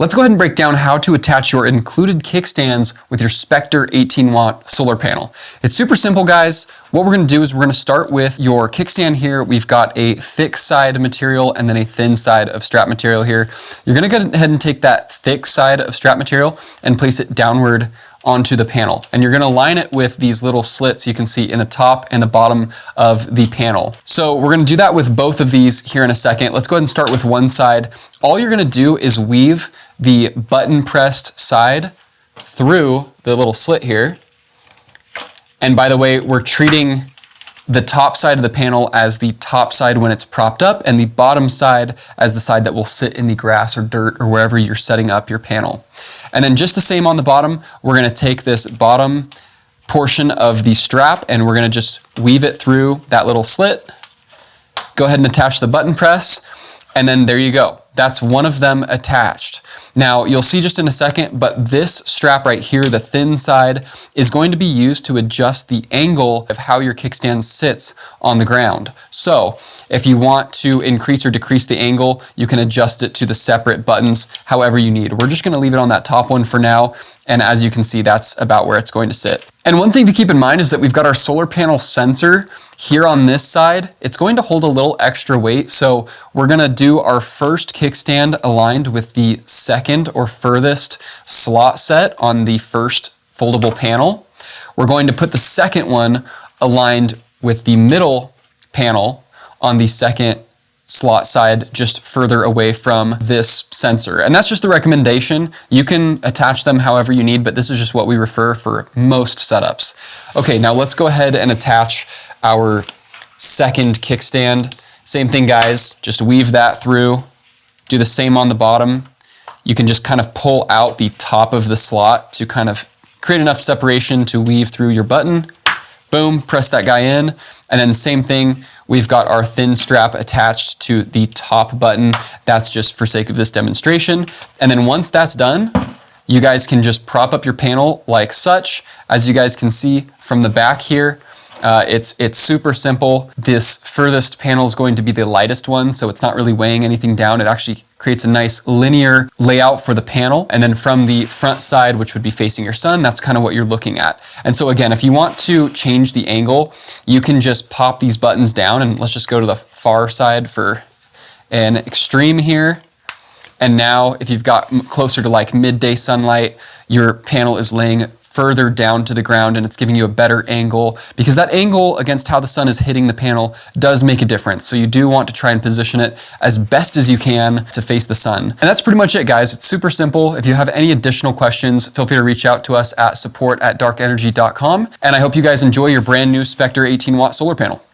Let's go ahead and break down how to attach your included kickstands with your Spectre 18-watt solar panel. It's super simple, guys. What we're going to do is we're going to start with your kickstand here. We've got a thick side material and then a thin side of strap material here. You're going to go ahead and take that thick side of strap material and place it downward onto the panel. And you're going to line it with these little slits you can see in the top and the bottom of the panel. So we're going to do that with both of these here in a second. Let's go ahead and start with one side. All you're going to do is weave the button pressed side through the little slit here. And by the way, we're treating the top side of the panel as the top side when it's propped up and the bottom side as the side that will sit in the grass or dirt or wherever you're setting up your panel. And then just the same on the bottom, we're going to take this bottom portion of the strap and we're going to just weave it through that little slit. Go ahead and attach the button press, and then there you go. That's one of them attached. Now, you'll see just in a second, but this strap right here, the thin side, is going to be used to adjust the angle of how your kickstand sits on the ground. So, if you want to increase or decrease the angle, you can adjust it to the separate buttons however you need. We're just going to leave it on that top one for now, and as you can see, that's about where it's going to sit. And one thing to keep in mind is that we've got our solar panel sensor here on this side. It's going to hold a little extra weight, so we're going to do our first kickstand aligned with the second or furthest slot set on the first foldable panel. We're going to put the second one aligned with the middle panel on the second slot side, just further away from this sensor. And that's just the recommendation. You can attach them however you need, but this is just what we refer for most setups. Okay, now let's go ahead and attach our second kickstand. Same thing, guys, just weave that through. Do the same on the bottom. You can just kind of pull out the top of the slot to kind of create enough separation to weave through your button. Boom, press that guy in. And then same thing, we've got our thin strap attached to the top button. That's just for sake of this demonstration. And then once that's done, you guys can just prop up your panel like such. As you guys can see from the back here, it's super simple. This furthest panel is going to be the lightest one, so it's not really weighing anything down. It actually creates a nice linear layout for the panel. And then from the front side, which would be facing your sun, that's kind of what you're looking at. And so again, if you want to change the angle, you can just pop these buttons down, and let's just go to the far side for an extreme here. And now if you've got closer to like midday sunlight, your panel is laying further down to the ground and it's giving you a better angle, because that angle against how the sun is hitting the panel does make a difference. So you do want to try and position it as best as you can to face the sun. And that's pretty much it, guys. It's super simple. If you have any additional questions, feel free to reach out to us at support@darkenergy.com. And I hope you guys enjoy your brand new Spectre 18-watt solar panel.